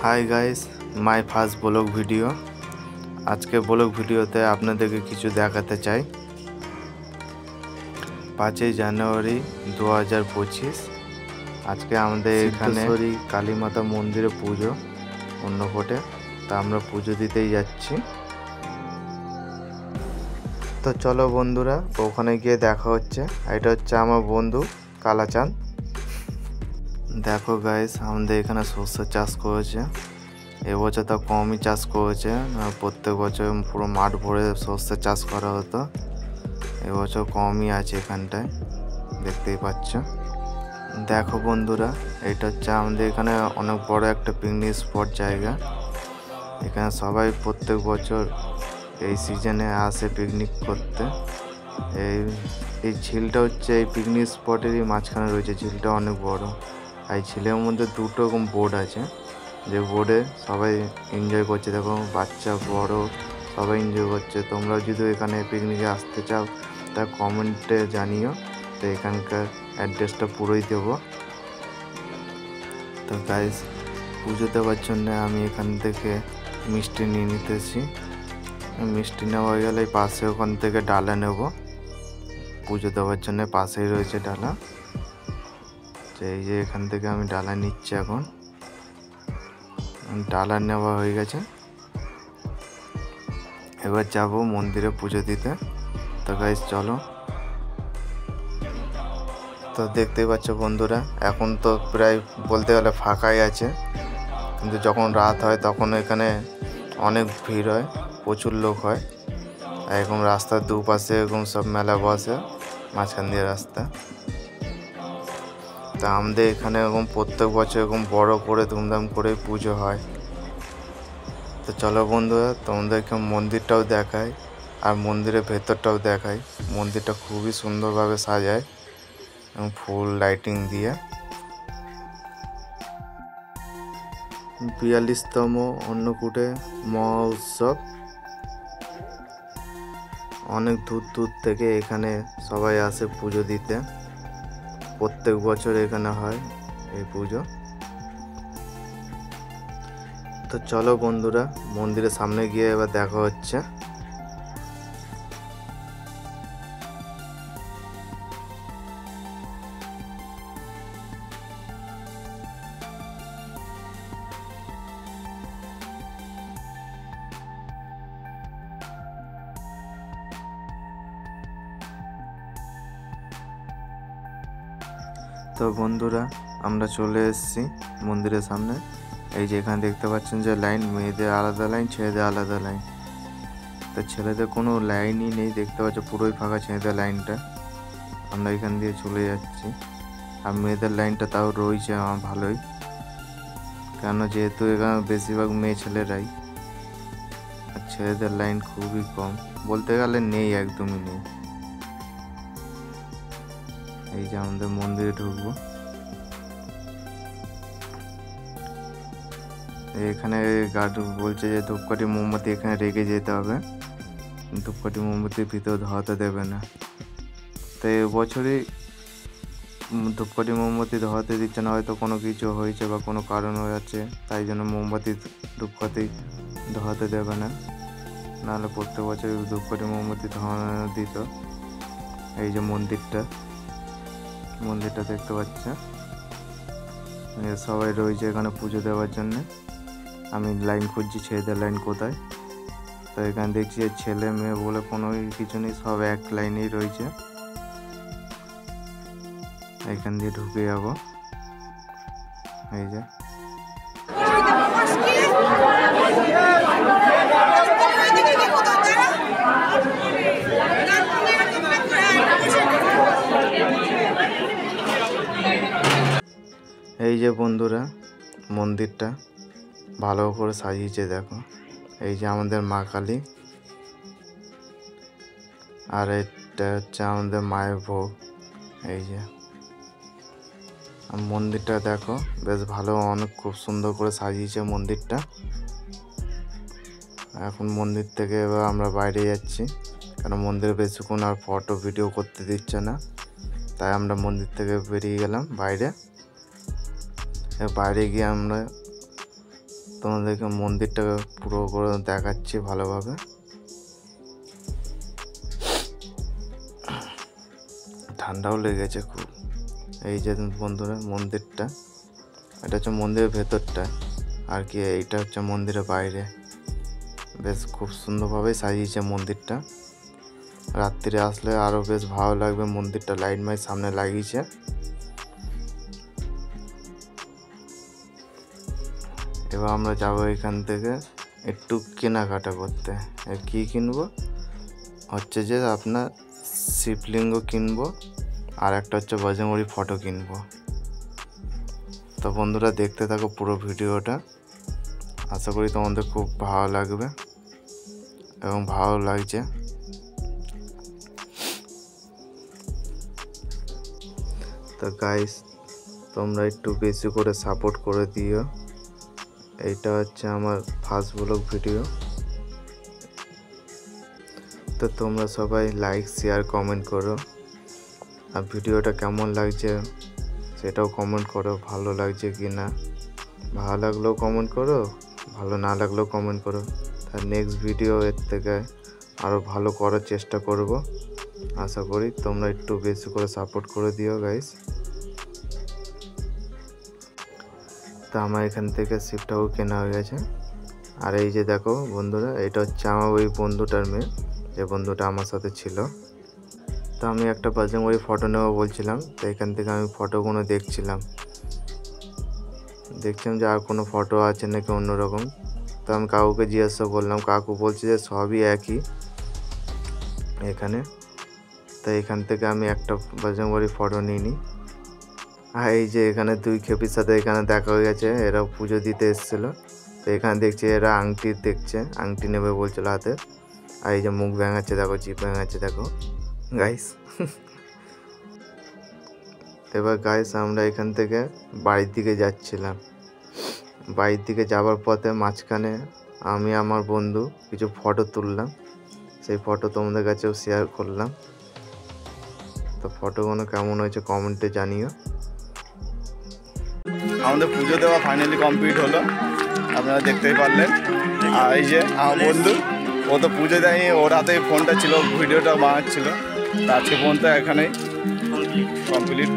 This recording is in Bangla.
Hi guys, my first blog video. আজকে ব্লগ ভিডিওতে আপনাদেরকে কিছু দেখাতে চাই। 5ই জানুয়ারি 2025 আজকে আমাদের এখানে কালীমাতা মন্দিরে পুজো অন্নকূটে, তা আমরা পুজো দিতেই যাচ্ছি। তো চলো বন্ধুরা, ওখানে গিয়ে দেখা হচ্ছে। এটা হচ্ছে আমার বন্ধু কালাচাঁদ। দেখো গাইস, আমাদের এখানে সর্ষে চাষ করেছে। এবছর তো কমই চাষ করেছে, প্রত্যেক বছর পুরো মাঠ ভরে সর্ষে চাষ করা হতো। এবছর কমই আছে এখানটায়, দেখতেই পাচ্ছ। দেখো বন্ধুরা, এটা হচ্ছে আমাদের এখানে অনেক বড় একটা পিকনিক স্পট জায়গা। এখানে সবাই প্রত্যেক বছর এই সিজনে আসে পিকনিক করতে। এই ঝিলটা হচ্ছে এই পিকনিক স্পটেরই মাঝখানে রয়েছে। ঝিলটা অনেক বড়। এই ঝিলের মধ্যে দুটো রকম বোট আছে, যে বোর্ডে সবাই এনজয় করছে। দেখো, বাচ্চা বড় সবাই এনজয় করছে। তোমরা যদি এখানে পিকনিকে আসতে চাও তা কমেন্টে জানিও, তো এখানকার অ্যাড্রেসটা পুরোই দেবো। তো গাইস, পুজো দেওয়ার জন্য আমি এখান থেকে মিষ্টি নিয়ে নিতেছি। মিষ্টি নেওয়া হয়ে গেলে পাশে ওখান থেকে ডালা নেব। পুজো দেওয়ার জন্য পাশেই রয়েছে ডালা। তো এই যে এখান থেকে আমি ডালা নিচ্ছি। এখন ডালা নেওয়া হয়ে গেছে, এবার যাব মন্দিরে পুজো দিতে। তো গাইস চলো। তো দেখতেই পাচ্ছ বন্ধুরা, এখন তো প্রায় বলতে গেলে ফাঁকাই আছে, কিন্তু যখন রাত হয় তখন এখানে অনেক ভিড় হয়, প্রচুর লোক হয়। আর এরকম রাস্তার দুপাশে এরকম সব মেলা বসে, মাঝখান দিয়ে রাস্তা। তা আমাদের এখানে এরকম প্রত্যেক বছর এরকম বড় করে ধুমধাম করে পুজো হয়। তো চলো বন্ধুরা, তোমাদেরকে মন্দিরটাও দেখাই আর মন্দিরের ভেতরটাও দেখাই। মন্দিরটা খুবই সুন্দরভাবে সাজায় এবং ফুল লাইটিং দিয়ে। 42তম অন্নকূটে মহোৎসব। অনেক দূর দূর থেকে এখানে সবাই আসে পুজো দিতে। প্রত্যেক বছর এখানে হয় এই পুজো। তো চলো বন্ধুরা, মন্দিরের সামনে গিয়ে এবার দেখা হচ্ছে। তো বন্ধুরা, আমরা চলে এসেছি মন্দিরের সামনে। এই যে এখানে দেখতে পাচ্ছেন যে লাইন, মেয়েদের আলাদা লাইন, ছেলেদের আলাদা লাইন। তো ছেলেদের কোনো লাইনই নেই, দেখতে পাচ্ছ পুরোই ফাঁকা ছেলেদের লাইনটা। আমরা এখান দিয়ে চলে যাচ্ছি। আর মেয়েদের লাইনটা তাও রয়েছে আমার ভালোই, কেন যেহেতু এখানে বেশিরভাগ মেয়ে ছেলেরাই। আর ছেলেদের লাইন খুবই কম, বলতে গেলে নেই, একদমই নেই। এই যে আমাদের মন্দিরে ঢুকবো। এখানে গার্ড বলছে যে ধূপকাঠি মোমবাতি এখানে রেখে যেতে হবে, ধূপকাঠি মোমবাতির ভিতর ধরাতে দেবে না। তো এবছরই ধূপকাঠি মোমবাতি ধরাতে দিচ্ছে না, হয়তো কোনো কিছু হয়েছে বা কোনো কারণ হয়ে আছে, তাই জন্য মোমবাতি ধূপকাঠি ধরাতে দেবে না। নাহলে প্রত্যেক বছর ধূপকাঠি মোমবাতি ধরানো দিত। এই যে মন্দিরটা দেখতে পাচ্ছে, সবাই রয়েছে এখানে পুজো দেওয়ার জন্য। আমি লাইন খুঁজছি, ছেলেদের লাইন কোথায়। তো এখানে দেখছি ছেলে মেয়ে বলে কোনো কিছু নেই, সব এক লাইনেই রয়েছে। এখান দিয়ে ঢুকে যাবো। এই যে এই যে বন্ধুরা, মন্দিরটা ভালো করে সাজিয়েছে দেখো। এই যে আমাদের মা কালী, আর এটা হচ্ছে আমাদের মায়ের ভোগ। এই যে মন্দিরটা দেখো, বেশ ভালো, অনেক খুব সুন্দর করে সাজিয়েছে মন্দিরটা। এখন মন্দির থেকে এবার আমরা বাইরে যাচ্ছি, কারণ মন্দিরে বেশিক্ষণ আর ফটো ভিডিও করতে দিচ্ছে না, তাই আমরা মন্দির থেকে বেরিয়ে গেলাম বাইরে। বাইরে গিয়ে আমরা তোমাদেরকে মন্দিরটা পুরো করে দেখাচ্ছি ভালোভাবে। ঠান্ডাও লেগেছে খুব। এই যে বন্ধুরা মন্দিরটা, এটা হচ্ছে মন্দিরের ভেতরটা আর কি, এইটা হচ্ছে মন্দিরের বাইরে। বেশ খুব সুন্দরভাবে সাজিয়েছে মন্দিরটা। রাত্রিরে আসলে আরও বেশ ভালো লাগবে। মন্দিরটা লাইট মাইট সামনে লাগিয়েছে। এবার আমরা যাবো এখান থেকে একটু কেনাকাটা করতে। কি কিনবো হচ্ছে যে আপনার শিবলিঙ্গ কিনবো, আর একটা হচ্ছে বজরংবলী ফটো কিনবো। তো বন্ধুরা দেখতে থাকো পুরো ভিডিওটা, আশা করি তোমাদের খুব ভালো লাগবে এবং ভালো লাগছে। তো গাইস তোমরা একটু বেশি করে সাপোর্ট করে দিও। এইটা হচ্ছে আমার ফার্স্ট ব্লগ ভিডিও। তো তোমরা সবাই লাইক শেয়ার কমেন্ট করো, আর ভিডিওটা কেমন লাগছে সেটাও কমেন্ট করো, ভালো লাগছে কি না। ভালো লাগলেও কমেন্ট করো, ভালো না লাগলেও কমেন্ট করো। তার নেক্সট ভিডিও এর থেকে আরও ভালো করার চেষ্টা করব। আশা করি তোমরা একটু বেশি করে সাপোর্ট করে দিও গাইস। তো আমার এখান থেকে শিবটাও কেনা হয়ে গেছে। আর এই যে দেখো বন্ধুরা, এটা হচ্ছে আমার ওই বন্ধুটার মেয়ে, যে বন্ধুটা আমার সাথে ছিল। তো আমি একটা বজরংবলী ফটো নেবো বলছিলাম, তো এখান থেকে আমি ফটোগুলো দেখছিলাম যে আর কোনো ফটো আছে নাকি অন্যরকম। তো আমি কাকুকে জিজ্ঞাসা করলাম, কাকু বলছে যে সবই একই এখানে। তো এখান থেকে আমি একটা বজরংবলী ফটো নিইনি। আর এই যে এখানে দুই খেপির সাথে এখানে দেখা হয়ে গেছে, এরাও পুজো দিতে এসেছিলো। তো এখানে দেখছি এরা আংটি দেখছে, আংটি নেবে বলছিল হাতে। আর এই যে মুখ ভেঙাচ্ছে দেখো, জিভ ভেঙাচ্ছে দেখো গাইস। এবার গাইস আমরা এখান থেকে বাড়ির দিকে যাচ্ছিলাম। বাড়ির দিকে যাওয়ার পথে মাঝখানে আমি আমার বন্ধু কিছু ফটো তুললাম, সেই ফটো তোমাদের কাছেও শেয়ার করলাম। তো ফটোগুলো কেমন হয়েছে কমেন্টে জানিও। আমাদের পুজো দেওয়া ফাইনালি কমপ্লিট হলো, আপনারা দেখতেই পারলেন। আর এই যে আমার বন্ধু, ও তো পুজো দেয়নি, ওর হাতে ফোনটা ছিল, ভিডিওটা বানাচ্ছিল। আজকে পর্যন্ত এখানেই কমপ্লিট।